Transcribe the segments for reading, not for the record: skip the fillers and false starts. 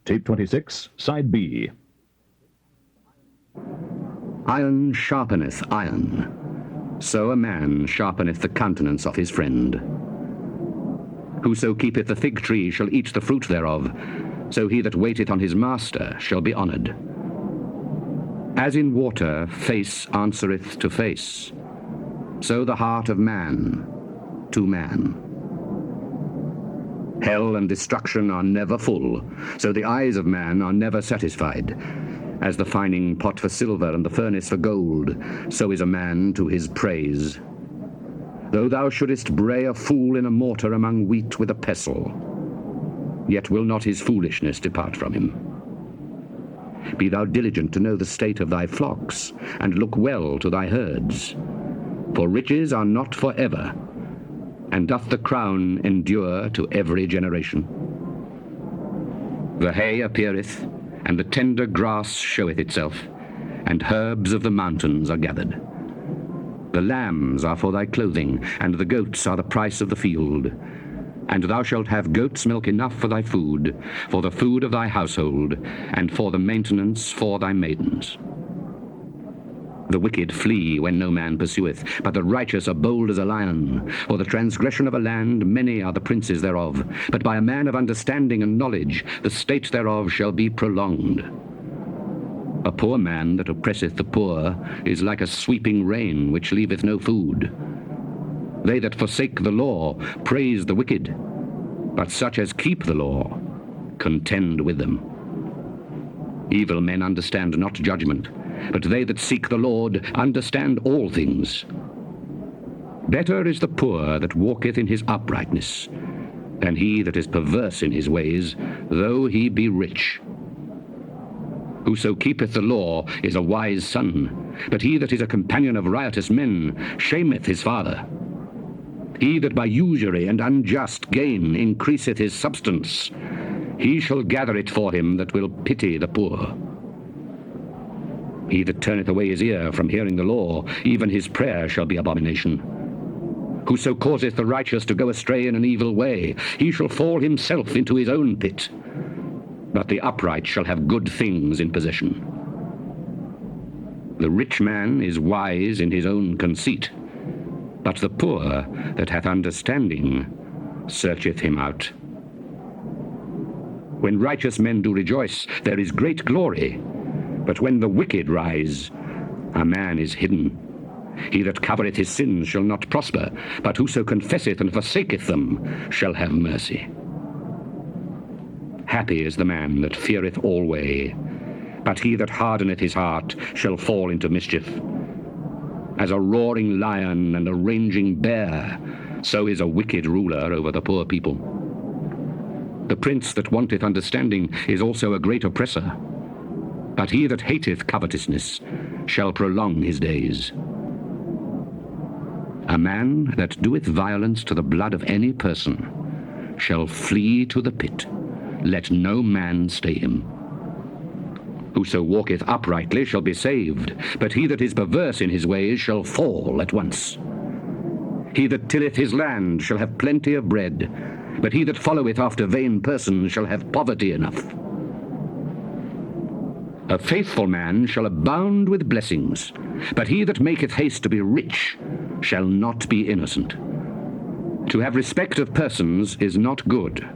Tape 26, Side B. Iron sharpeneth iron, so a man sharpeneth the countenance of his friend. Whoso keepeth the fig tree shall eat the fruit thereof, so he that waiteth on his master shall be honoured. As in water face answereth to face, so the heart of man to man. Hell and destruction are never full, so the eyes of man are never satisfied. As the fining pot for silver and the furnace for gold, so is a man to his praise. Though thou shouldest bray a fool in a mortar among wheat with a pestle, yet will not his foolishness depart from him. Be thou diligent to know the state of thy flocks, and look well to thy herds. For riches are not for ever, and doth the crown endure to every generation. The hay appeareth, and the tender grass showeth itself, and herbs of the mountains are gathered. The lambs are for thy clothing, and the goats are the price of the field. And thou shalt have goat's milk enough for thy food, for the food of thy household, and for the maintenance for thy maidens. The wicked flee when no man pursueth, but the righteous are bold as a lion. For the transgression of a land many are the princes thereof, but by a man of understanding and knowledge the state thereof shall be prolonged. A poor man that oppresseth the poor is like a sweeping rain which leaveth no food. They that forsake the law praise the wicked, but such as keep the law contend with them. Evil men understand not judgment, but they that seek the Lord understand all things. Better is the poor that walketh in his uprightness, than he that is perverse in his ways, though he be rich. Whoso keepeth the law is a wise son, but he that is a companion of riotous men shameth his father. He that by usury and unjust gain increaseth his substance, he shall gather it for him that will pity the poor. He that turneth away his ear from hearing the law, even his prayer shall be abomination. Whoso causeth the righteous to go astray in an evil way, he shall fall himself into his own pit. But the upright shall have good things in possession. The rich man is wise in his own conceit, but the poor that hath understanding searcheth him out. When righteous men do rejoice, there is great glory. But when the wicked rise, a man is hidden. He that covereth his sins shall not prosper, but whoso confesseth and forsaketh them shall have mercy. Happy is the man that feareth alway, but he that hardeneth his heart shall fall into mischief. As a roaring lion and a raging bear, so is a wicked ruler over the poor people. The prince that wanteth understanding is also a great oppressor, but he that hateth covetousness shall prolong his days. A man that doeth violence to the blood of any person shall flee to the pit. Let no man stay him. Whoso walketh uprightly shall be saved, but he that is perverse in his ways shall fall at once. He that tilleth his land shall have plenty of bread, but he that followeth after vain persons shall have poverty enough. A faithful man shall abound with blessings, but he that maketh haste to be rich shall not be innocent. To have respect of persons is not good,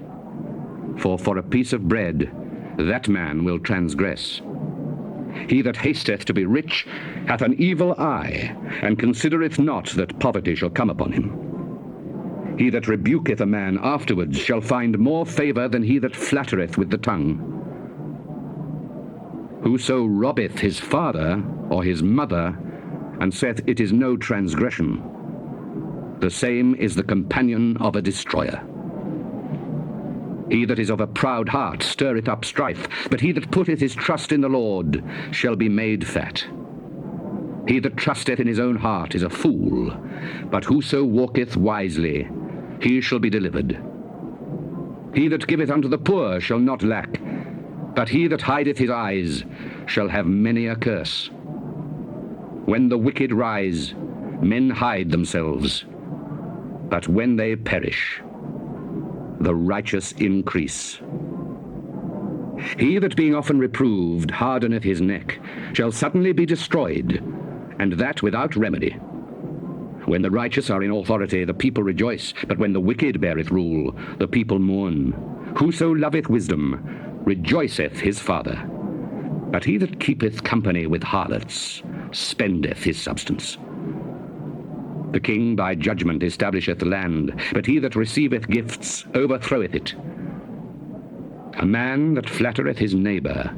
for a piece of bread that man will transgress. He that hasteth to be rich hath an evil eye, and considereth not that poverty shall come upon him. He that rebuketh a man afterwards shall find more favour than he that flattereth with the tongue. Whoso robbeth his father or his mother, and saith it is no transgression, the same is the companion of a destroyer. He that is of a proud heart stirreth up strife, but he that putteth his trust in the Lord shall be made fat. He that trusteth in his own heart is a fool, but whoso walketh wisely, he shall be delivered. He that giveth unto the poor shall not lack, but he that hideth his eyes shall have many a curse. When the wicked rise, men hide themselves, but when they perish, the righteous increase. He that being often reproved hardeneth his neck shall suddenly be destroyed, and that without remedy. When the righteous are in authority, the people rejoice, but when the wicked beareth rule, the people mourn. Whoso loveth wisdom rejoiceth his father, but he that keepeth company with harlots spendeth his substance. The king by judgment establisheth the land, but he that receiveth gifts overthroweth it. A man that flattereth his neighbor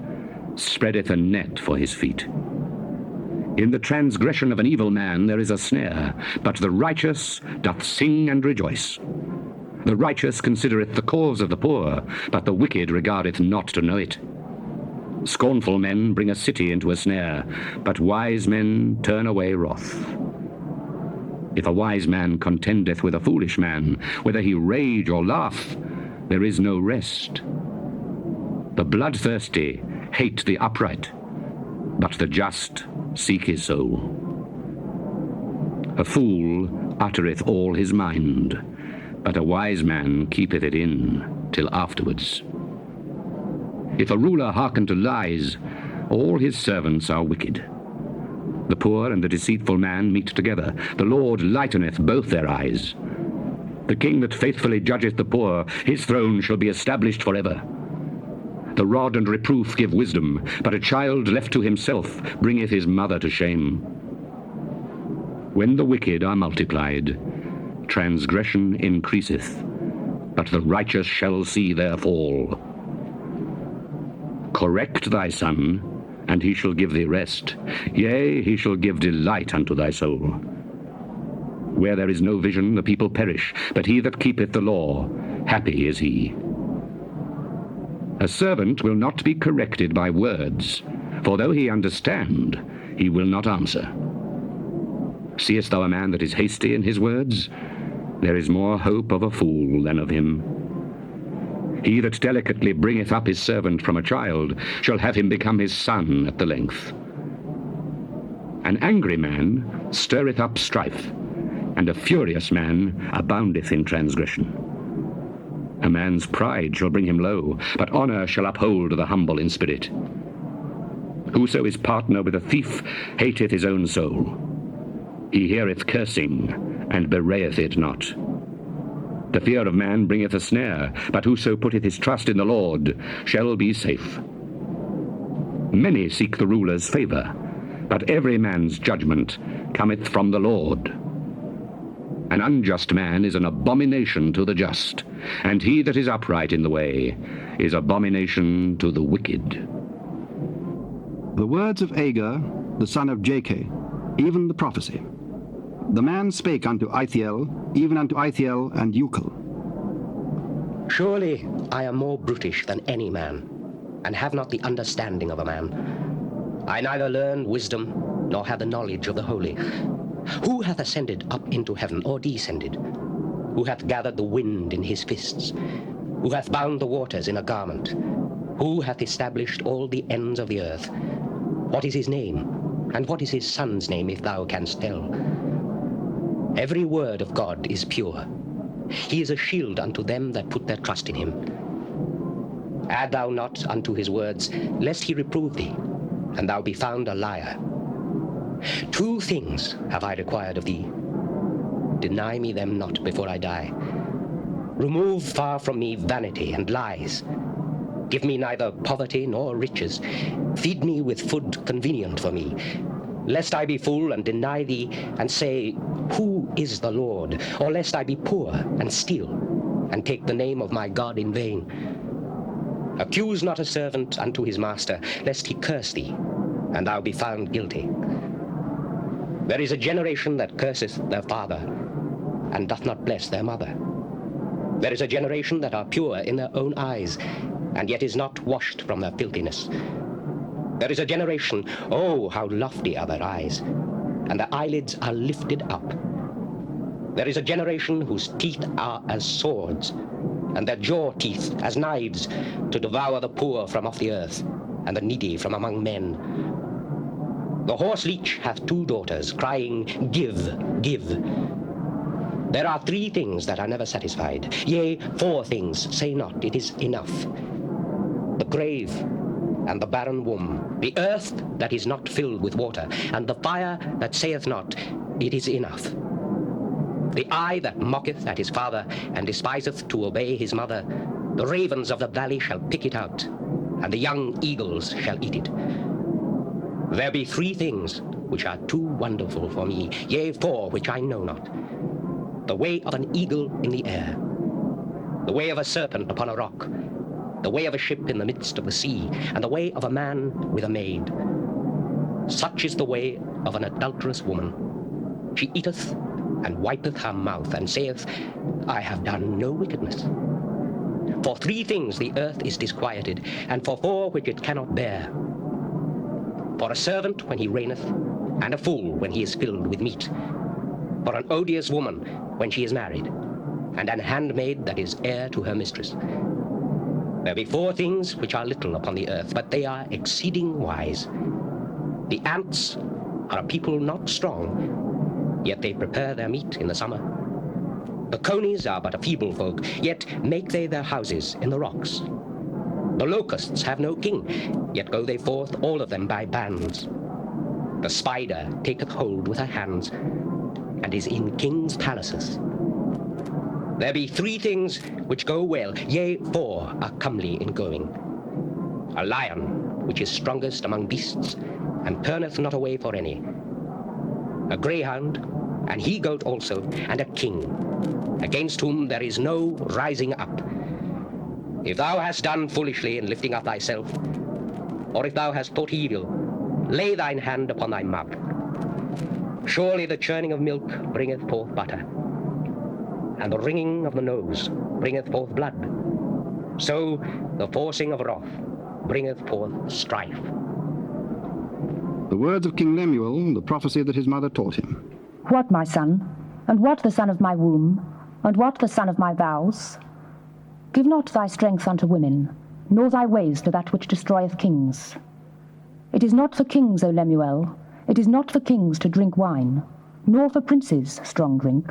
spreadeth a net for his feet. In the transgression of an evil man there is a snare, but the righteous doth sing and rejoice. The righteous considereth the cause of the poor, but the wicked regardeth not to know it. Scornful men bring a city into a snare, but wise men turn away wrath. If a wise man contendeth with a foolish man, whether he rage or laugh, there is no rest. The bloodthirsty hate the upright, but the just seek his soul. A fool uttereth all his mind, but a wise man keepeth it in till afterwards. If a ruler hearken to lies, all his servants are wicked. The poor and the deceitful man meet together. The Lord lighteneth both their eyes. The king that faithfully judgeth the poor, his throne shall be established forever. The rod and reproof give wisdom, but a child left to himself bringeth his mother to shame. When the wicked are multiplied, transgression increaseth, but the righteous shall see their fall. Correct thy son, and he shall give thee rest. Yea, he shall give delight unto thy soul. Where there is no vision, the people perish, but he that keepeth the law, happy is he. A servant will not be corrected by words, for though he understand, he will not answer. Seest thou a man that is hasty in his words? There is more hope of a fool than of him. He that delicately bringeth up his servant from a child shall have him become his son at the length. An angry man stirreth up strife, and a furious man aboundeth in transgression. A man's pride shall bring him low, but honor shall uphold the humble in spirit. Whoso is partner with a thief hateth his own soul. He heareth cursing, and bewrayeth it not. The fear of man bringeth a snare, but whoso putteth his trust in the Lord shall be safe. Many seek the ruler's favor, but every man's judgment cometh from the Lord. An unjust man is an abomination to the just, and he that is upright in the way is abomination to the wicked. The words of Agur, the son of Jakeh, even the prophecy. The man spake unto Ithiel, even unto Ithiel and Ucal. Surely I am more brutish than any man, and have not the understanding of a man. I neither learn wisdom, nor have the knowledge of the holy. Who hath ascended up into heaven, or descended? Who hath gathered the wind in his fists? Who hath bound the waters in a garment? Who hath established all the ends of the earth? What is his name? And what is his son's name, if thou canst tell? Every word of God is pure. He is a shield unto them that put their trust in him. Add thou not unto his words, lest he reprove thee, and thou be found a liar. 2 things have I required of thee. Deny me them not before I die. Remove far from me vanity and lies. Give me neither poverty nor riches. Feed me with food convenient for me, lest I be full and deny thee, and say, Who is the Lord? Or lest I be poor and steal, and take the name of my God in vain. Accuse not a servant unto his master, lest he curse thee, and thou be found guilty. There is a generation that curseth their father, and doth not bless their mother. There is a generation that are pure in their own eyes, and yet is not washed from their filthiness. There is a generation, oh, how lofty are their eyes, and their eyelids are lifted up. There is a generation whose teeth are as swords, and their jaw teeth as knives, to devour the poor from off the earth, and the needy from among men. The horse leech hath 2 daughters, crying, Give, give. There are 3 things that are never satisfied. Yea, 4 things, say not, it is enough. The grave and the barren womb, the earth that is not filled with water, and the fire that saith not, it is enough. The eye that mocketh at his father, and despiseth to obey his mother, the ravens of the valley shall pick it out, and the young eagles shall eat it. There be 3 things which are too wonderful for me, yea, 4 which I know not. The way of an eagle in the air, the way of a serpent upon a rock, the way of a ship in the midst of the sea, and the way of a man with a maid. Such is the way of an adulterous woman. She eateth and wipeth her mouth, and saith, I have done no wickedness. For 3 things the earth is disquieted, and for 4 which it cannot bear. For a servant when he reigneth, and a fool when he is filled with meat. For an odious woman when she is married, and an handmaid that is heir to her mistress. There be 4 things which are little upon the earth, but they are exceeding wise. The ants are a people not strong, yet they prepare their meat in the summer. The conies are but a feeble folk, yet make they their houses in the rocks. The locusts have no king, yet go they forth all of them by bands. The spider taketh hold with her hands, and is in kings' palaces. There be 3 things which go well, yea, 4 are comely in going. A lion, which is strongest among beasts, and turneth not away for any. A greyhound, an he-goat also, and a king, against whom there is no rising up. If thou hast done foolishly in lifting up thyself, or if thou hast thought evil, lay thine hand upon thy mouth. Surely the churning of milk bringeth forth butter, and the wringing of the nose bringeth forth blood. So the forcing of wrath bringeth forth strife. The words of King Lemuel, the prophecy that his mother taught him. What, my son? And what the son of my womb? And what the son of my vows? Give not thy strength unto women, nor thy ways to that which destroyeth kings. It is not for kings, O Lemuel, it is not for kings to drink wine, nor for princes strong drink,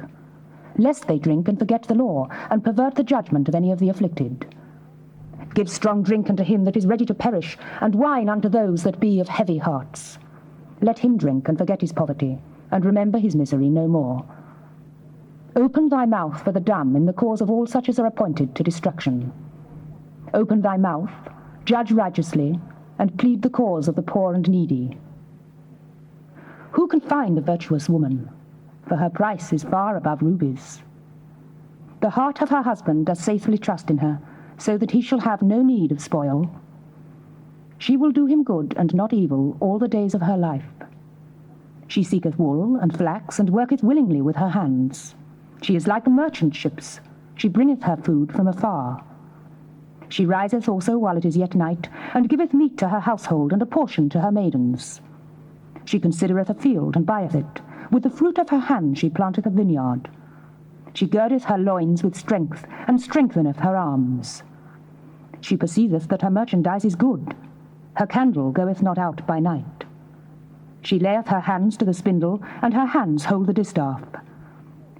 lest they drink and forget the law, and pervert the judgment of any of the afflicted. Give strong drink unto him that is ready to perish, and wine unto those that be of heavy hearts. Let him drink and forget his poverty, and remember his misery no more. Open thy mouth for the dumb in the cause of all such as are appointed to destruction. Open thy mouth, judge righteously, and plead the cause of the poor and needy. Who can find a virtuous woman? For her price is far above rubies. The heart of her husband does faithfully trust in her, so that he shall have no need of spoil. She will do him good and not evil all the days of her life. She seeketh wool and flax, and worketh willingly with her hands. She is like the merchant ships. She bringeth her food from afar. She riseth also while it is yet night, and giveth meat to her household, and a portion to her maidens. She considereth a field, and buyeth it. With the fruit of her hand she planteth a vineyard. She girdeth her loins with strength, and strengtheneth her arms. She perceiveth that her merchandise is good. Her candle goeth not out by night. She layeth her hands to the spindle, and her hands hold the distaff.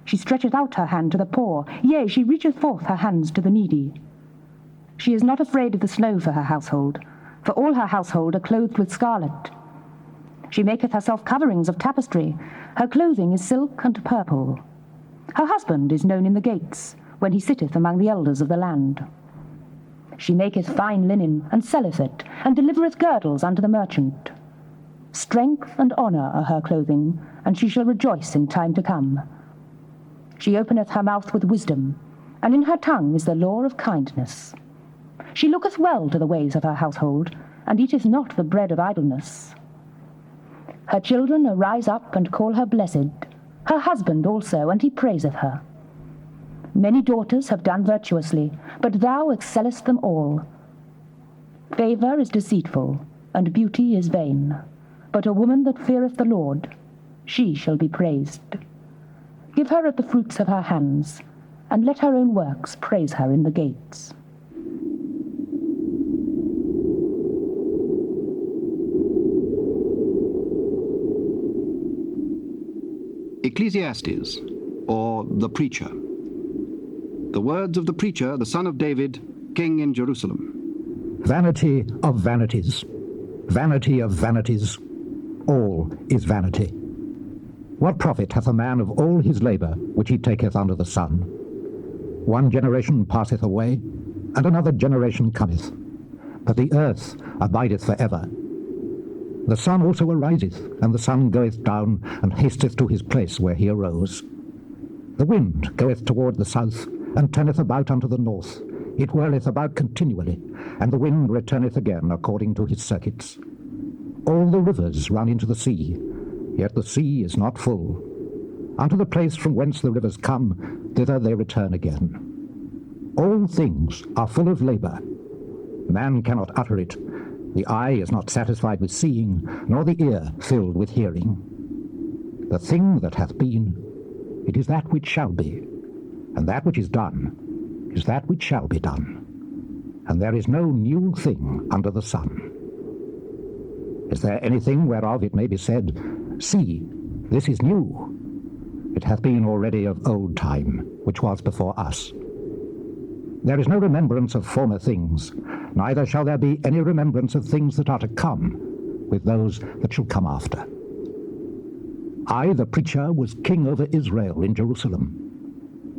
She stretcheth out her hand to the poor, yea, she reacheth forth her hands to the needy. She is not afraid of the snow for her household, for all her household are clothed with scarlet. She maketh herself coverings of tapestry. Her clothing is silk and purple. Her husband is known in the gates, when he sitteth among the elders of the land. She maketh fine linen, and selleth it, and delivereth girdles unto the merchant. Strength and honour are her clothing, and she shall rejoice in time to come. She openeth her mouth with wisdom, and in her tongue is the law of kindness. She looketh well to the ways of her household, and eateth not the bread of idleness. Her children arise up and call her blessed, her husband also, and he praiseth her. Many daughters have done virtuously, but thou excellest them all. Favour is deceitful, and beauty is vain, but a woman that feareth the Lord, she shall be praised. Give her of the fruits of her hands, and let her own works praise her in the gates. Ecclesiastes, or the Preacher. The words of the preacher, the son of David, king in Jerusalem. Vanity of vanities, vanity of vanities, all is vanity. What profit hath a man of all his labour which he taketh under the sun? One generation passeth away, and another generation cometh, but the earth abideth for ever. The sun also ariseth, and the sun goeth down, and hasteth to his place where he arose. The wind goeth toward the south, and turneth about unto the north. It whirleth about continually, and the wind returneth again according to his circuits. All the rivers run into the sea, yet the sea is not full. Unto the place from whence the rivers come, thither they return again. All things are full of labour. Man cannot utter it. The eye is not satisfied with seeing, nor the ear filled with hearing. The thing that hath been, it is that which shall be, and that which is done is that which shall be done. And there is no new thing under the sun. Is there anything whereof it may be said, See, this is new? It hath been already of old time, which was before us. There is no remembrance of former things, neither shall there be any remembrance of things that are to come, with those that shall come after. I, the preacher, was king over Israel in Jerusalem.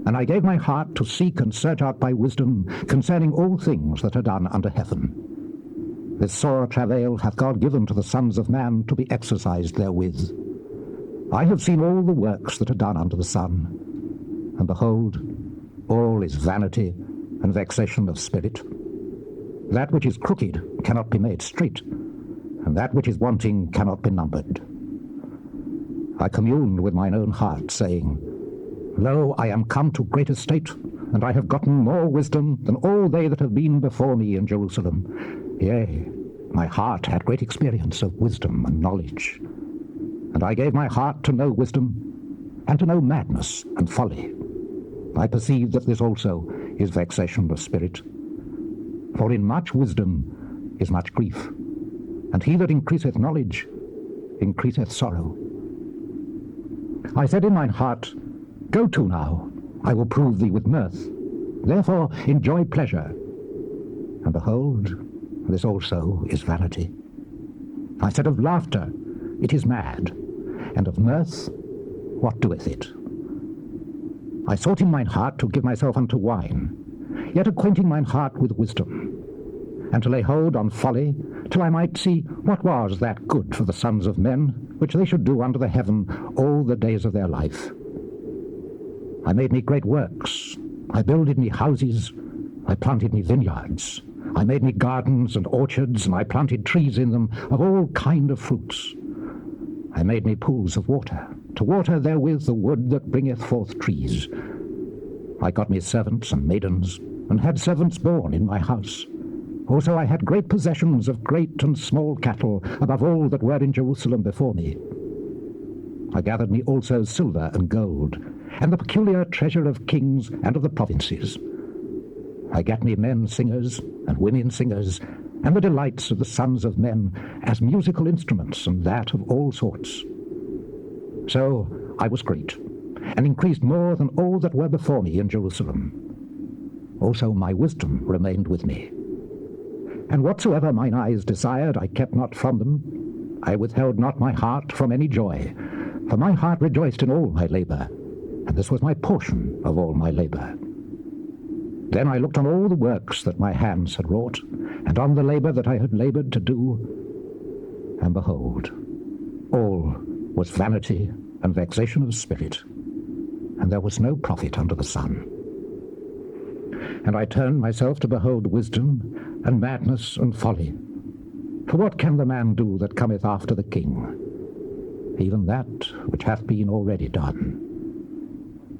And I gave my heart to seek and search out by wisdom concerning all things that are done under heaven. This sore travail hath God given to the sons of man to be exercised therewith. I have seen all the works that are done under the sun, and behold, all is vanity and vexation of spirit. That which is crooked cannot be made straight, and that which is wanting cannot be numbered. I communed with mine own heart, saying, Lo, I am come to great estate, and I have gotten more wisdom than all they that have been before me in Jerusalem. Yea, my heart had great experience of wisdom and knowledge. And I gave my heart to know wisdom, and to know madness and folly. I perceive that this also is vexation of spirit. For in much wisdom is much grief, and he that increaseth knowledge increaseth sorrow. I said in mine heart, Go to now, I will prove thee with mirth. Therefore enjoy pleasure. And behold, this also is vanity. I said of laughter, It is mad, and of mirth, what doeth it? I sought in mine heart to give myself unto wine, yet acquainting mine heart with wisdom, and to lay hold on folly, till I might see what was that good for the sons of men, which they should do under the heaven all the days of their life. I made me great works. I builded me houses. I planted me vineyards. I made me gardens and orchards, and I planted trees in them of all kind of fruits. I made me pools of water, to water therewith the wood that bringeth forth trees. I got me servants and maidens, and had servants born in my house. Also I had great possessions of great and small cattle, above all that were in Jerusalem before me. I gathered me also silver and gold, and the peculiar treasure of kings and of the provinces. I gat me men singers and women singers, and the delights of the sons of men as musical instruments, and that of all sorts. So I was great, and increased more than all that were before me in Jerusalem. Also my wisdom remained with me. And whatsoever mine eyes desired I kept not from them. I withheld not my heart from any joy, for my heart rejoiced in all my labour, and this was my portion of all my labour. Then I looked on all the works that my hands had wrought, and on the labour that I had laboured to do, and behold, all was vanity and vexation of spirit, and there was no profit under the sun. And I turned myself to behold wisdom, and madness, and folly. For what can the man do that cometh after the king? Even that which hath been already done.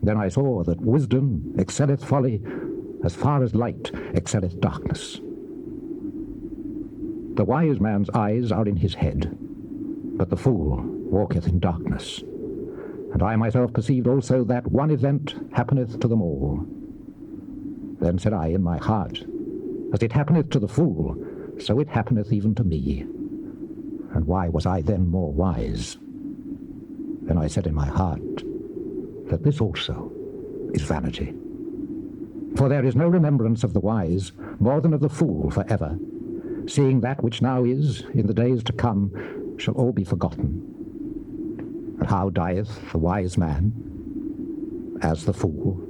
Then I saw that wisdom excelleth folly, as far as light excelleth darkness. The wise man's eyes are in his head, but the fool walketh in darkness. And I myself perceived also that one event happeneth to them all. Then said I in my heart, As it happeneth to the fool, so it happeneth even to me. And why was I then more wise? Then I said in my heart, that this also is vanity. For there is no remembrance of the wise more than of the fool forever, seeing that which now is, in the days to come, shall all be forgotten. And how dieth the wise man? As the fool.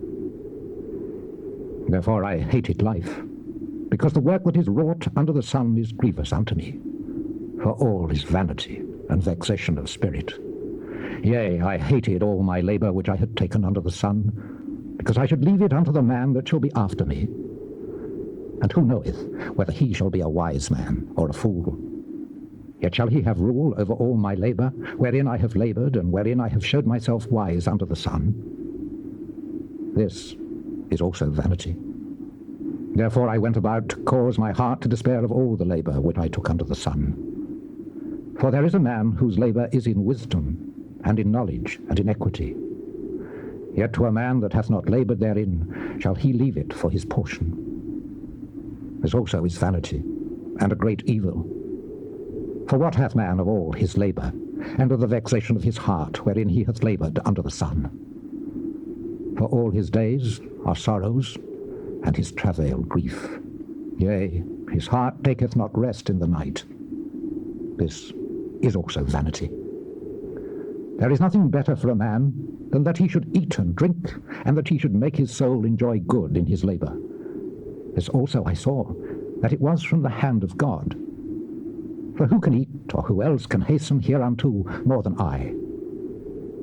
Therefore I hated life, because the work that is wrought under the sun is grievous unto me. For all is vanity and vexation of spirit. Yea, I hated all my labour which I had taken under the sun, because I should leave it unto the man that shall be after me. And who knoweth whether he shall be a wise man or a fool? Yet shall he have rule over all my labour, wherein I have laboured, and wherein I have showed myself wise under the sun. This is also vanity. Therefore I went about to cause my heart to despair of all the labour which I took under the sun. For there is a man whose labour is in wisdom, and in knowledge, and in equity. Yet to a man that hath not laboured therein shall he leave it for his portion. This also is vanity, and a great evil. For what hath man of all his labour, and of the vexation of his heart, wherein he hath laboured under the sun? For all his days are sorrows, and his travail grief. Yea, his heart taketh not rest in the night. This is also vanity. There is nothing better for a man than that he should eat and drink, and that he should make his soul enjoy good in his labour. This also I saw, that it was from the hand of God. For who can eat, or who else can hasten hereunto more than I?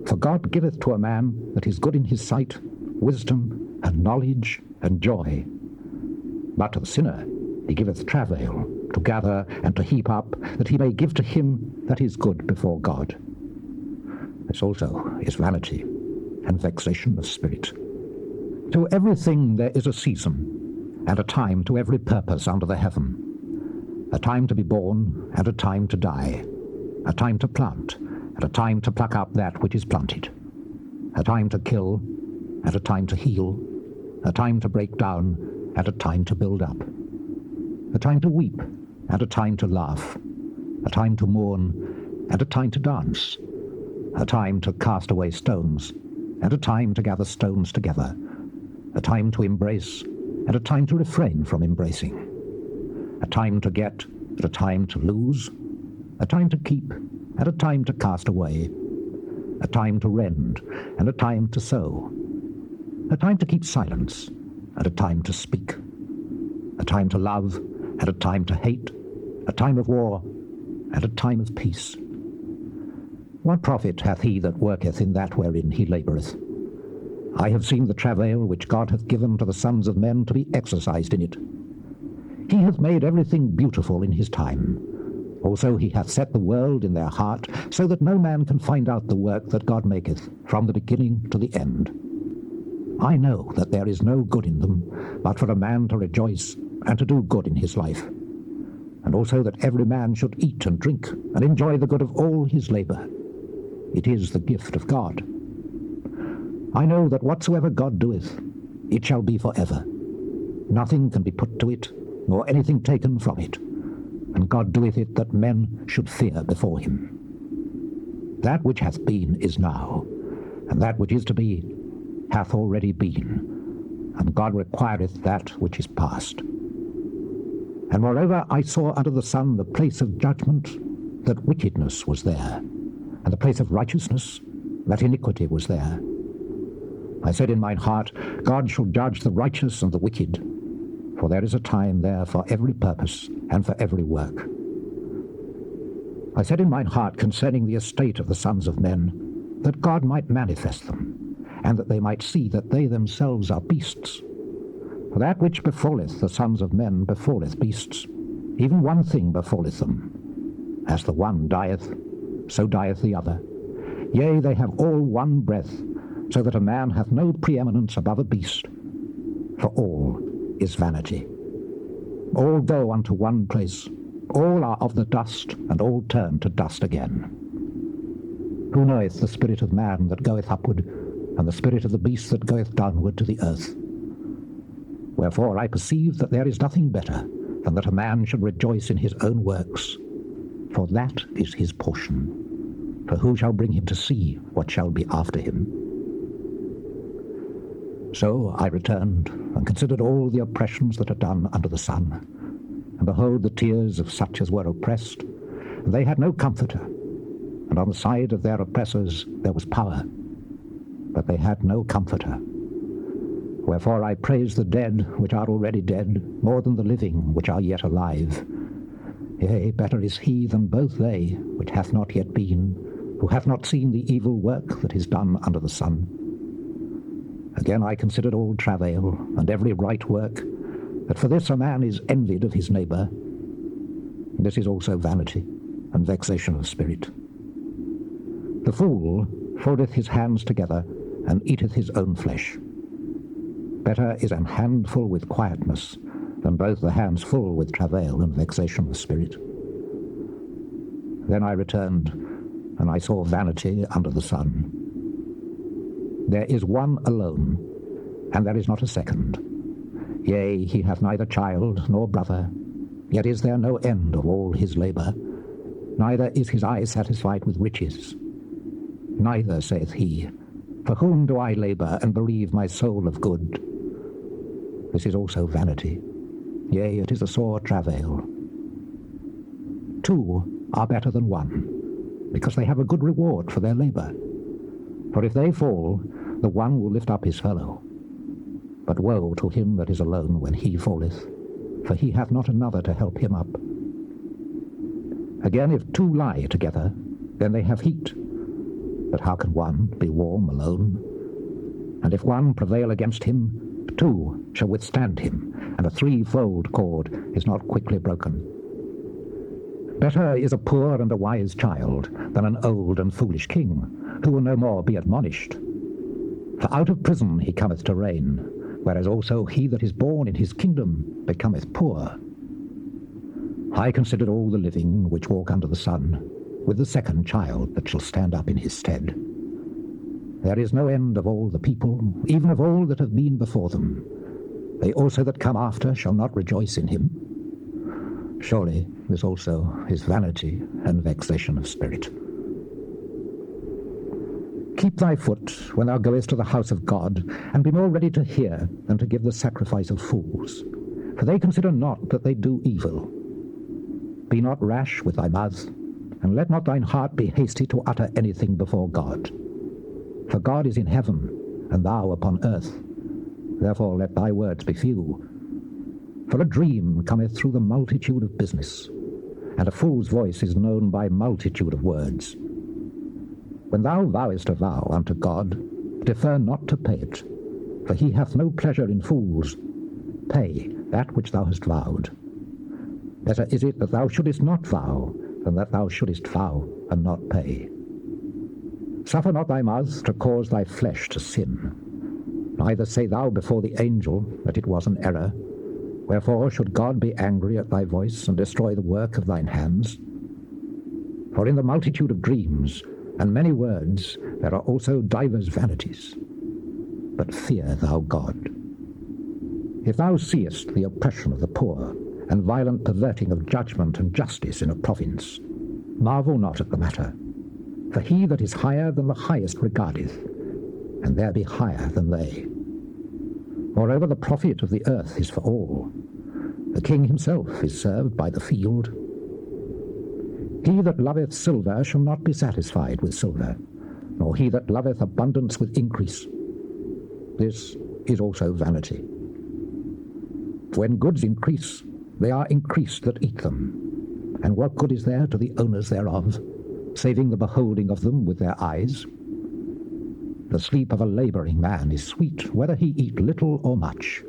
For God giveth to a man that is good in his sight wisdom, and knowledge, and joy. But to the sinner he giveth travail, to gather and to heap up, that he may give to him that is good before God. This also is vanity, and vexation of spirit. To everything there is a season, and a time to every purpose under the heaven, a time to be born, and a time to die, a time to plant, and a time to pluck up that which is planted, a time to kill, and a time to heal, a time to break down, and a time to build up, a time to weep, and a time to laugh, a time to mourn, and a time to dance, a time to cast away stones, and a time to gather stones together, a time to embrace, and a time to refrain from embracing, a time to get, and a time to lose, a time to keep, and a time to cast away, a time to rend, and a time to sow, a time to keep silence, and a time to speak, a time to love, and a time to hate, a time of war, and a time of peace. What profit hath he that worketh in that wherein he laboureth? I have seen the travail which God hath given to the sons of men to be exercised in it. He hath made everything beautiful in his time. Also he hath set the world in their heart, so that no man can find out the work that God maketh, from the beginning to the end. I know that there is no good in them, but for a man to rejoice, and to do good in his life. And also that every man should eat and drink, and enjoy the good of all his labour. It is the gift of God. I know that whatsoever God doeth, it shall be for ever. Nothing can be put to it, nor anything taken from it. And God doeth it that men should fear before him. That which hath been is now, and that which is to be hath already been, and God requireth that which is past. And moreover I saw under the sun the place of judgment, that wickedness was there, and the place of righteousness, that iniquity was there. I said in mine heart, God shall judge the righteous and the wicked, for there is a time there for every purpose and for every work. I said in mine heart concerning the estate of the sons of men, that God might manifest them, and that they might see that they themselves are beasts. For that which befalleth the sons of men befalleth beasts, even one thing befalleth them. As the one dieth, so dieth the other. Yea, they have all one breath, so that a man hath no preeminence above a beast. For all is vanity. All go unto one place, all are of the dust, and all turn to dust again. Who knoweth the spirit of man that goeth upward, and the spirit of the beast that goeth downward to the earth? Wherefore I perceive that there is nothing better than that a man should rejoice in his own works, for that is his portion. For who shall bring him to see what shall be after him? So I returned, and considered all the oppressions that are done under the sun, And behold, the tears of such as were oppressed, and they had no comforter. And on the side of their oppressors there was power, but they had no comforter. Wherefore I praise the dead which are already dead, more than the living which are yet alive. Yea, better is he than both they which hath not yet been, who hath not seen the evil work that is done under the sun. Again I considered all travail, and every right work, that for this a man is envied of his neighbour. This is also vanity, and vexation of spirit. The fool foldeth his hands together, and eateth his own flesh. Better is an handful with quietness, than both the hands full with travail and vexation of spirit. Then I returned, and I saw vanity under the sun. There is one alone, and there is not a second. Yea, he hath neither child nor brother, yet is there no end of all his labour. Neither is his eye satisfied with riches. Neither saith he, For whom do I labour, and bereave my soul of good? This is also vanity. Yea, it is a sore travail. Two are better than one, because they have a good reward for their labour. For if they fall, the one will lift up his fellow. But woe to him that is alone when he falleth, for he hath not another to help him up. Again, if two lie together, then they have heat. But how can one be warm alone? And if one prevail against him, two shall withstand him, and a threefold cord is not quickly broken. Better is a poor and a wise child than an old and foolish king, who will no more be admonished. For out of prison he cometh to reign, whereas also he that is born in his kingdom becometh poor. I considered all the living which walk under the sun, with the second child that shall stand up in his stead. There is no end of all the people, even of all that have been before them. They also that come after shall not rejoice in him. Surely this also is vanity and vexation of spirit. Keep thy foot when thou goest to the house of God, and be more ready to hear than to give the sacrifice of fools. For they consider not that they do evil. Be not rash with thy mouth, and let not thine heart be hasty to utter anything before God. For God is in heaven, and thou upon earth. Therefore let thy words be few. For a dream cometh through the multitude of business, and a fool's voice is known by multitude of words. When thou vowest a vow unto God, defer not to pay it, for he hath no pleasure in fools. Pay that which thou hast vowed. Better is it that thou shouldest not vow, than that thou shouldest vow and not pay. Suffer not thy mouth to cause thy flesh to sin. Neither say thou before the angel that it was an error. Wherefore should God be angry at thy voice, and destroy the work of thine hands? For in the multitude of dreams and many words there are also divers vanities. But fear thou God. If thou seest the oppression of the poor, and violent perverting of judgment and justice in a province, marvel not at the matter. For he that is higher than the highest regardeth, and there be higher than they. Moreover, the profit of the earth is for all. The king himself is served by the field. He that loveth silver shall not be satisfied with silver, nor he that loveth abundance with increase. This is also vanity. When goods increase, they are increased that eat them. And what good is there to the owners thereof, saving the beholding of them with their eyes? The sleep of a labouring man is sweet, whether he eat little or much.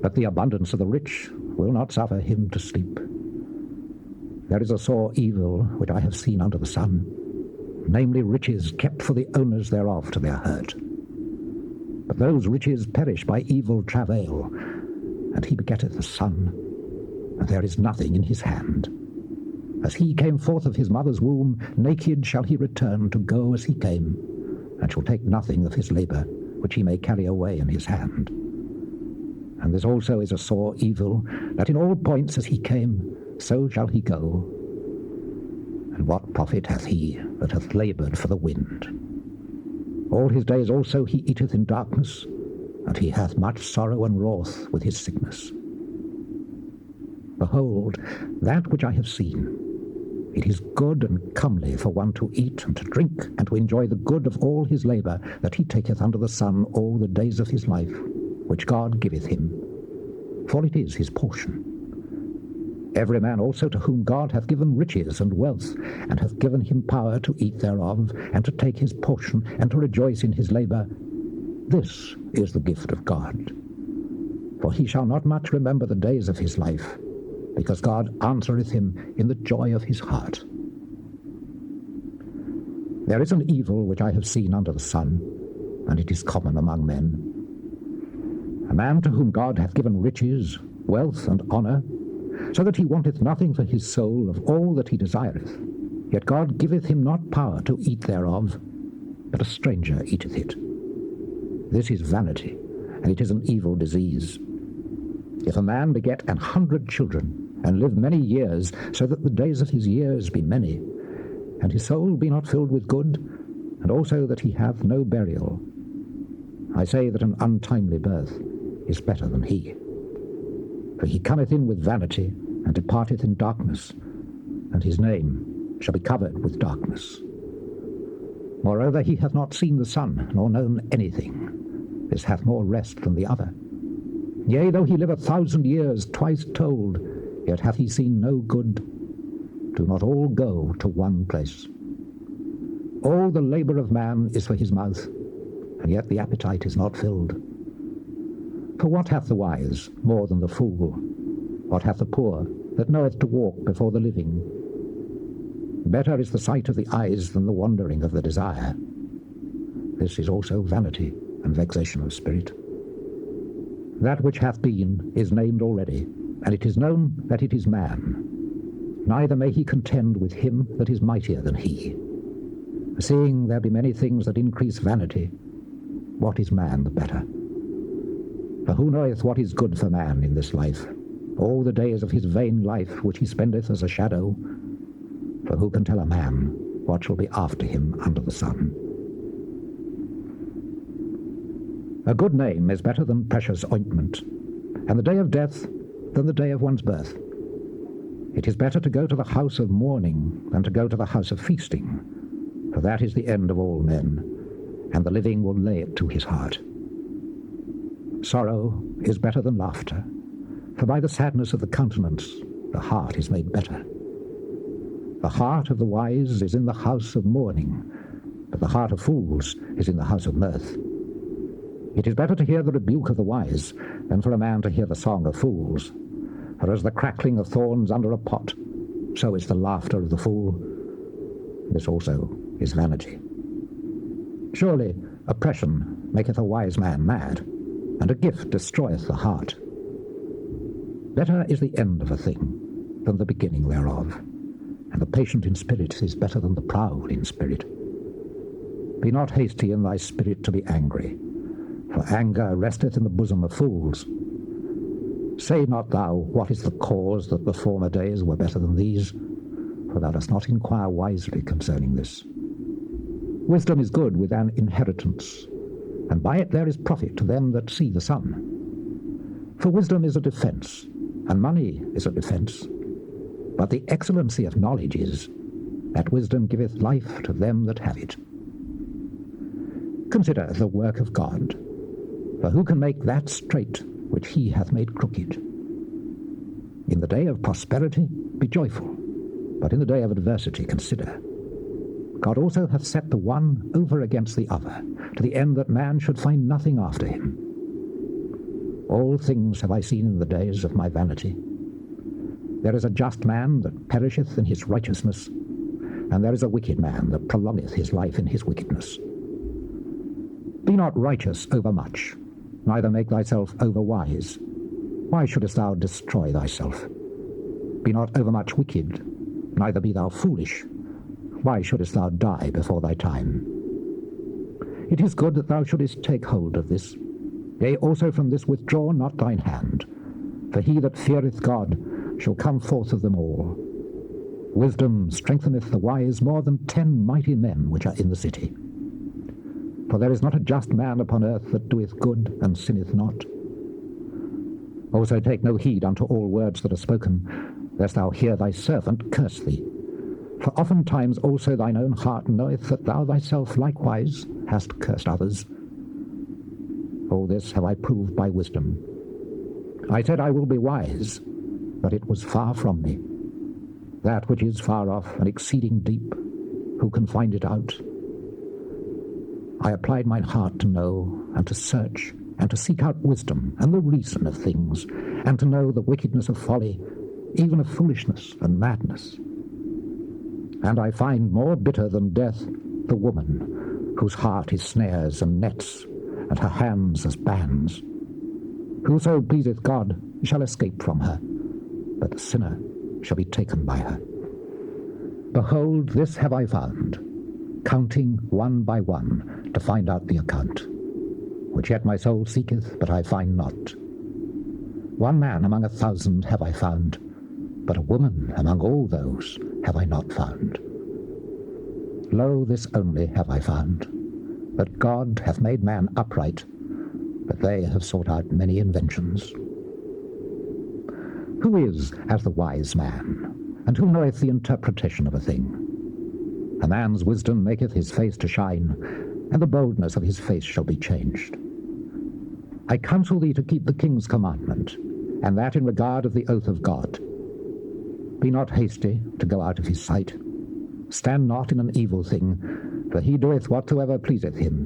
But the abundance of the rich will not suffer him to sleep. There is a sore evil which I have seen under the sun, namely riches kept for the owners thereof to their hurt. But those riches perish by evil travail, and he begetteth a son, and there is nothing in his hand. As he came forth of his mother's womb, naked shall he return to go as he came, and shall take nothing of his labour, which he may carry away in his hand. And this also is a sore evil, that in all points as he came, so shall he go. And what profit hath he that hath laboured for the wind? All his days also he eateth in darkness, and he hath much sorrow and wrath with his sickness. Behold, that which I have seen. It is good and comely for one to eat and to drink, and to enjoy the good of all his labour that he taketh under the sun all the days of his life, which God giveth him. For it is his portion. Every man also to whom God hath given riches and wealth, and hath given him power to eat thereof, and to take his portion, and to rejoice in his labour, this is the gift of God. For he shall not much remember the days of his life, because God answereth him in the joy of his heart. There is an evil which I have seen under the sun, and it is common among men. A man to whom God hath given riches, wealth, and honour, so that he wanteth nothing for his soul of all that he desireth, yet God giveth him not power to eat thereof, but a stranger eateth it. This is vanity, and it is an evil disease. If a man beget 100 children, and live many years, so that the days of his years be many, and his soul be not filled with good, and also that he have no burial, I say that an untimely birth is better than he. For he cometh in with vanity, and departeth in darkness, and his name shall be covered with darkness. Moreover, he hath not seen the sun, nor known anything. This hath more rest than the other. Yea, though he live 1,000 years, twice told, yet hath he seen no good. Do not all go to one place? All the labour of man is for his mouth, and yet the appetite is not filled. For what hath the wise more than the fool? What hath the poor that knoweth to walk before the living? Better is the sight of the eyes than the wandering of the desire. This is also vanity and vexation of spirit. That which hath been is named already, and it is known that it is man. Neither may he contend with him that is mightier than he. Seeing there be many things that increase vanity, what is man the better? For who knoweth what is good for man in this life, all the days of his vain life which he spendeth as a shadow? For who can tell a man what shall be after him under the sun? A good name is better than precious ointment, and the day of death than the day of one's birth. It is better to go to the house of mourning than to go to the house of feasting, for that is the end of all men, and the living will lay it to his heart. Sorrow is better than laughter, for by the sadness of the countenance the heart is made better. The heart of the wise is in the house of mourning, but the heart of fools is in the house of mirth. It is better to hear the rebuke of the wise than for a man to hear the song of fools. For as the crackling of thorns under a pot, so is the laughter of the fool. This also is vanity. Surely oppression maketh a wise man mad, and a gift destroyeth the heart. Better is the end of a thing than the beginning thereof, and the patient in spirit is better than the proud in spirit. Be not hasty in thy spirit to be angry, for anger resteth in the bosom of fools. Say not thou, what is the cause that the former days were better than these? For thou dost not inquire wisely concerning this. Wisdom is good with an inheritance, and by it there is profit to them that see the sun. For wisdom is a defence, and money is a defence. But the excellency of knowledge is, that wisdom giveth life to them that have it. Consider the work of God, for who can make that straight which he hath made crooked? In the day of prosperity be joyful, but in the day of adversity consider. God also hath set the one over against the other, to the end that man should find nothing after him. All things have I seen in the days of my vanity. There is a just man that perisheth in his righteousness, and there is a wicked man that prolongeth his life in his wickedness. Be not righteous overmuch, neither make thyself overwise. Why shouldest thou destroy thyself? Be not overmuch wicked, neither be thou foolish. Why shouldest thou die before thy time? It is good that thou shouldest take hold of this. Yea, also from this withdraw not thine hand. For he that feareth God shall come forth of them all. Wisdom strengtheneth the wise more than 10 mighty men which are in the city. For there is not a just man upon earth that doeth good and sinneth not. Also take no heed unto all words that are spoken, lest thou hear thy servant curse thee. For oftentimes also thine own heart knoweth that thou thyself likewise hast cursed others. All this have I proved by wisdom. I said I will be wise, but it was far from me. That which is far off and exceeding deep, who can find it out? I applied mine heart to know and to search and to seek out wisdom and the reason of things, and to know the wickedness of folly, even of foolishness and madness. And I find more bitter than death the woman, whose heart is snares and nets, and her hands as bands. Whoso pleaseth God shall escape from her, but the sinner shall be taken by her. Behold, this have I found, counting one by one, to find out the account, which yet my soul seeketh, but I find not. One man among 1,000 have I found, but a woman among all those have I not found. Lo, this only have I found, that God hath made man upright, but they have sought out many inventions. Who is as the wise man, and who knoweth the interpretation of a thing? A man's wisdom maketh his face to shine, and the boldness of his face shall be changed. I counsel thee to keep the king's commandment, and that in regard of the oath of God. Be not hasty to go out of his sight. Stand not in an evil thing, for he doeth whatsoever pleaseth him.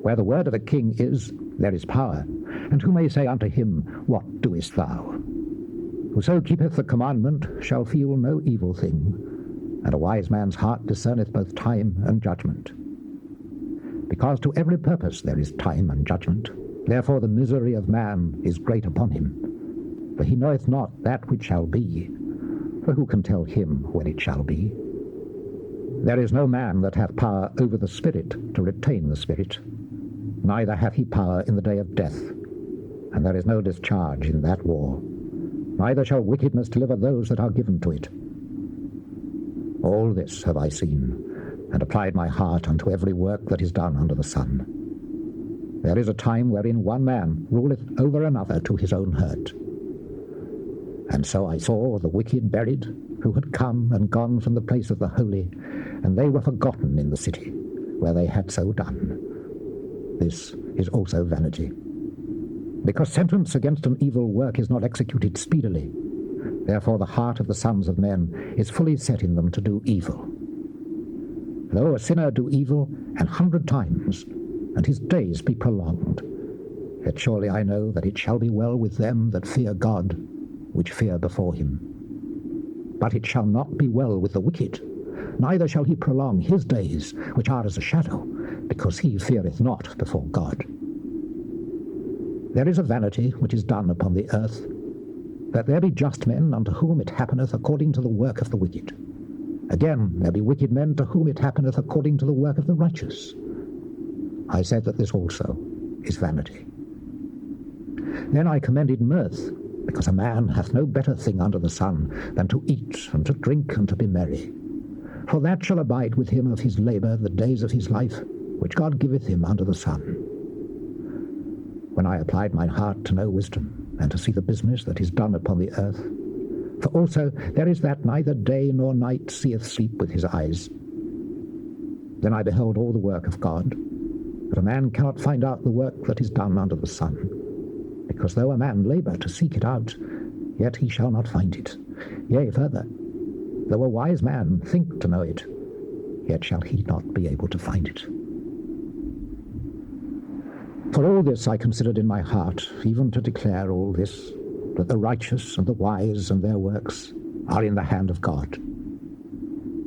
Where the word of a king is, there is power, and who may say unto him, What doest thou? Whoso keepeth the commandment shall feel no evil thing, and a wise man's heart discerneth both time and judgment. Because to every purpose there is time and judgment, therefore the misery of man is great upon him. For he knoweth not that which shall be, for who can tell him when it shall be? There is no man that hath power over the spirit to retain the spirit, neither hath he power in the day of death, and there is no discharge in that war, neither shall wickedness deliver those that are given to it. All this have I seen, and applied my heart unto every work that is done under the sun. There is a time wherein one man ruleth over another to his own hurt. And so I saw the wicked buried, who had come and gone from the place of the holy, and they were forgotten in the city, where they had so done. This is also vanity. Because sentence against an evil work is not executed speedily, therefore the heart of the sons of men is fully set in them to do evil. Though a sinner do evil 100 times, and his days be prolonged, yet surely I know that it shall be well with them that fear God, which fear before him. But it shall not be well with the wicked, neither shall he prolong his days, which are as a shadow, because he feareth not before God. There is a vanity which is done upon the earth, that there be just men unto whom it happeneth according to the work of the wicked. Again, there be wicked men to whom it happeneth according to the work of the righteous. I said that this also is vanity. Then I commended mirth, because a man hath no better thing under the sun than to eat and to drink and to be merry. For that shall abide with him of his labour the days of his life, which God giveth him under the sun. When I applied mine heart to know wisdom, and to see the business that is done upon the earth, for also there is that neither day nor night seeth sleep with his eyes. Then I beheld all the work of God, but a man cannot find out the work that is done under the sun. Because though a man labour to seek it out, yet he shall not find it. Yea, further, though a wise man think to know it, yet shall he not be able to find it. For all this I considered in my heart, even to declare all this, that the righteous and the wise and their works are in the hand of God.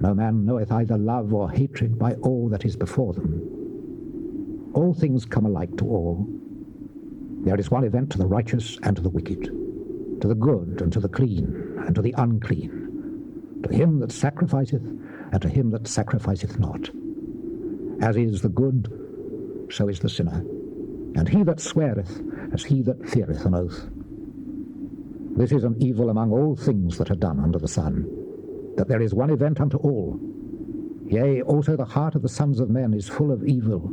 No man knoweth either love or hatred by all that is before them. All things come alike to all. There is one event to the righteous and to the wicked, to the good and to the clean and to the unclean, to him that sacrificeth and to him that sacrificeth not. As is the good, so is the sinner, and he that sweareth as he that feareth an oath. This is an evil among all things that are done under the sun, that there is one event unto all. Yea, also the heart of the sons of men is full of evil,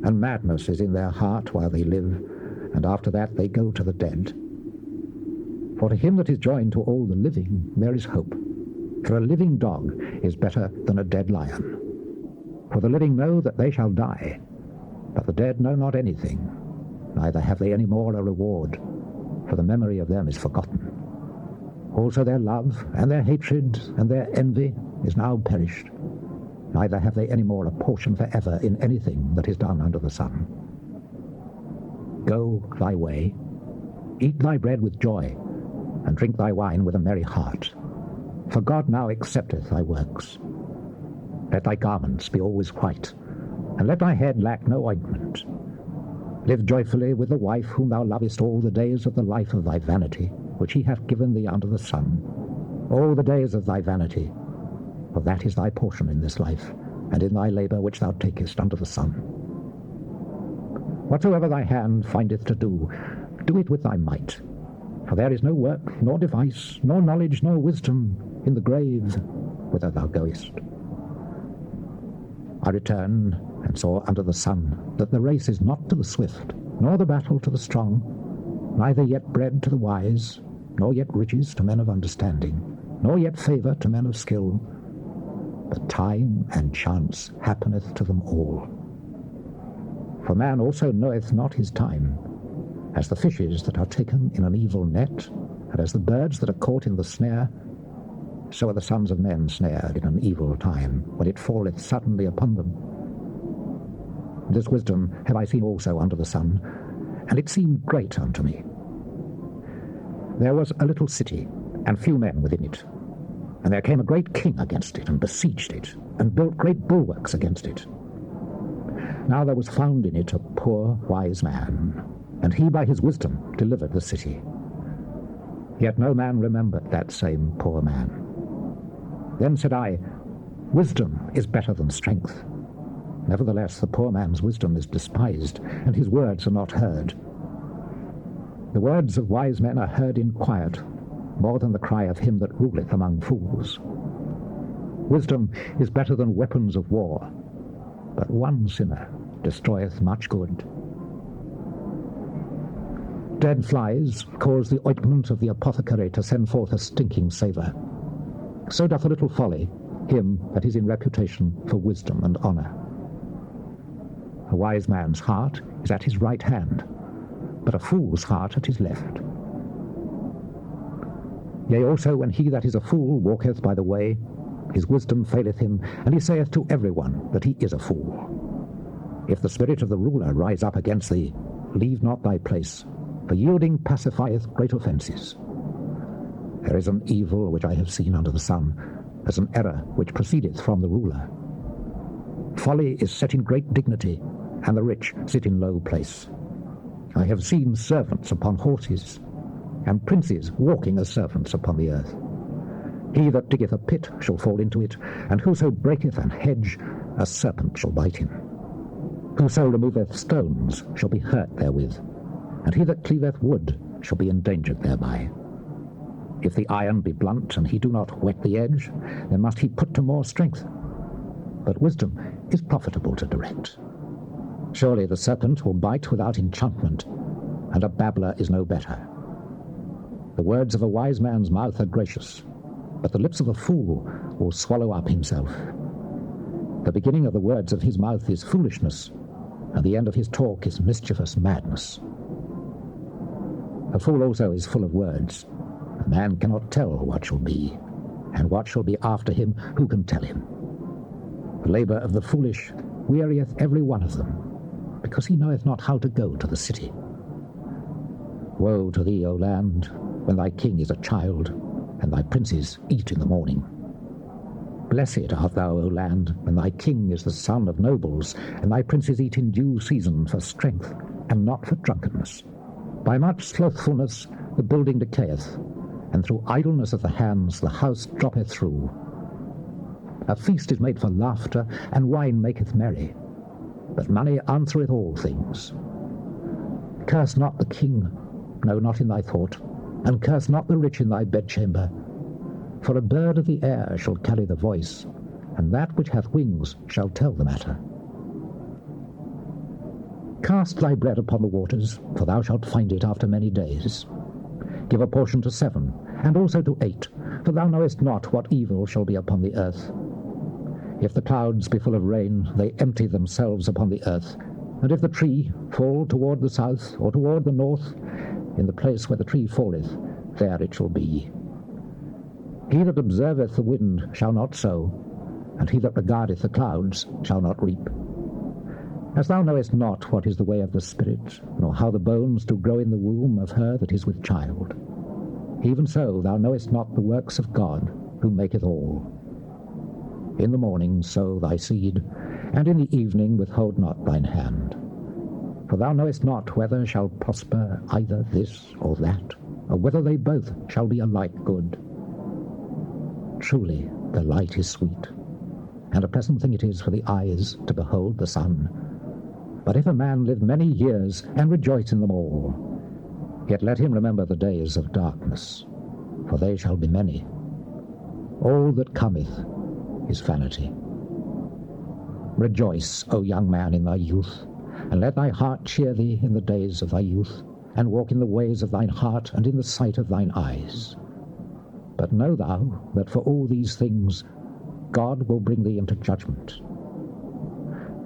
and madness is in their heart while they live, and after that they go to the dead. For to him that is joined to all the living there is hope. For a living dog is better than a dead lion. For the living know that they shall die, but the dead know not anything, neither have they any more a reward, for the memory of them is forgotten. Also their love, and their hatred, and their envy is now perished, neither have they any more a portion for ever in anything that is done under the sun. Go thy way, eat thy bread with joy, and drink thy wine with a merry heart, for God now accepteth thy works. Let thy garments be always white, and let thy head lack no ointment. Live joyfully with the wife whom thou lovest all the days of the life of thy vanity, which he hath given thee under the sun, all the days of thy vanity, for that is thy portion in this life, and in thy labour which thou takest under the sun. Whatsoever thy hand findeth to do, do it with thy might, for there is no work, nor device, nor knowledge, nor wisdom in the grave whither thou goest. I returned and saw under the sun that the race is not to the swift, nor the battle to the strong, neither yet bread to the wise, nor yet riches to men of understanding, nor yet favour to men of skill, but time and chance happeneth to them all. For man also knoweth not his time, as the fishes that are taken in an evil net, and as the birds that are caught in the snare, so are the sons of men snared in an evil time, when it falleth suddenly upon them. This wisdom have I seen also under the sun, and it seemed great unto me. There was a little city, and few men within it. And there came a great king against it, and besieged it, and built great bulwarks against it. Now there was found in it a poor wise man, and he by his wisdom delivered the city. Yet no man remembered that same poor man. Then said I, Wisdom is better than strength. Nevertheless the poor man's wisdom is despised, and his words are not heard. The words of wise men are heard in quiet, more than the cry of him that ruleth among fools. Wisdom is better than weapons of war, but one sinner destroyeth much good. Dead flies cause the ointment of the apothecary to send forth a stinking savour. So doth a little folly him that is in reputation for wisdom and honour. A wise man's heart is at his right hand, but a fool's heart at his left. Yea, also when he that is a fool walketh by the way, his wisdom faileth him, and he saith to every one that he is a fool. If the spirit of the ruler rise up against thee, leave not thy place, for yielding pacifieth great offences. There is an evil which I have seen under the sun, as an error which proceedeth from the ruler. Folly is set in great dignity, and the rich sit in low place. I have seen servants upon horses, and princes walking as servants upon the earth. He that diggeth a pit shall fall into it, and whoso breaketh an hedge, a serpent shall bite him. Whoso removeth stones shall be hurt therewith, and he that cleaveth wood shall be endangered thereby. If the iron be blunt, and he do not whet the edge, then must he put to more strength. But wisdom is profitable to direct. Surely the serpent will bite without enchantment, and a babbler is no better. The words of a wise man's mouth are gracious, but the lips of a fool will swallow up himself. The beginning of the words of his mouth is foolishness, and the end of his talk is mischievous madness. A fool also is full of words. A man cannot tell what shall be, and what shall be after him, who can tell him? The labour of the foolish wearieth every one of them, because he knoweth not how to go to the city. Woe to thee, O land, when thy king is a child, and thy princes eat in the morning. Blessed art thou, O land, when thy king is the son of nobles, and thy princes eat in due season for strength, and not for drunkenness. By much slothfulness the building decayeth, and through idleness of the hands the house droppeth through. A feast is made for laughter, and wine maketh merry, but money answereth all things. Curse not the king, no, not in thy thought, and curse not the rich in thy bedchamber. For a bird of the air shall carry the voice, and that which hath wings shall tell the matter. Cast thy bread upon the waters, for thou shalt find it after many days. Give a portion to 7, and also to 8, for thou knowest not what evil shall be upon the earth. If the clouds be full of rain, they empty themselves upon the earth. And if the tree fall toward the south, or toward the north, in the place where the tree falleth, there it shall be. He that observeth the wind shall not sow, and he that regardeth the clouds shall not reap. As thou knowest not what is the way of the Spirit, nor how the bones do grow in the womb of her that is with child, even so thou knowest not the works of God, who maketh all. In the morning sow thy seed, and in the evening withhold not thine hand. For thou knowest not whether shall prosper either this or that, or whether they both shall be alike good. Truly the light is sweet, and a pleasant thing it is for the eyes to behold the sun. But if a man live many years, and rejoice in them all, yet let him remember the days of darkness, for they shall be many. All that cometh is vanity. Rejoice, O young man, in thy youth, and let thy heart cheer thee in the days of thy youth, and walk in the ways of thine heart, and in the sight of thine eyes. But know thou that for all these things God will bring thee into judgment.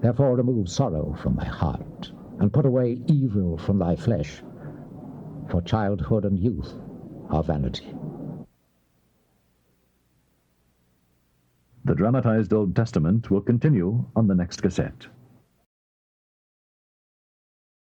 Therefore remove sorrow from thy heart, and put away evil from thy flesh, for childhood and youth are vanity. The Dramatized Old Testament will continue on the next cassette.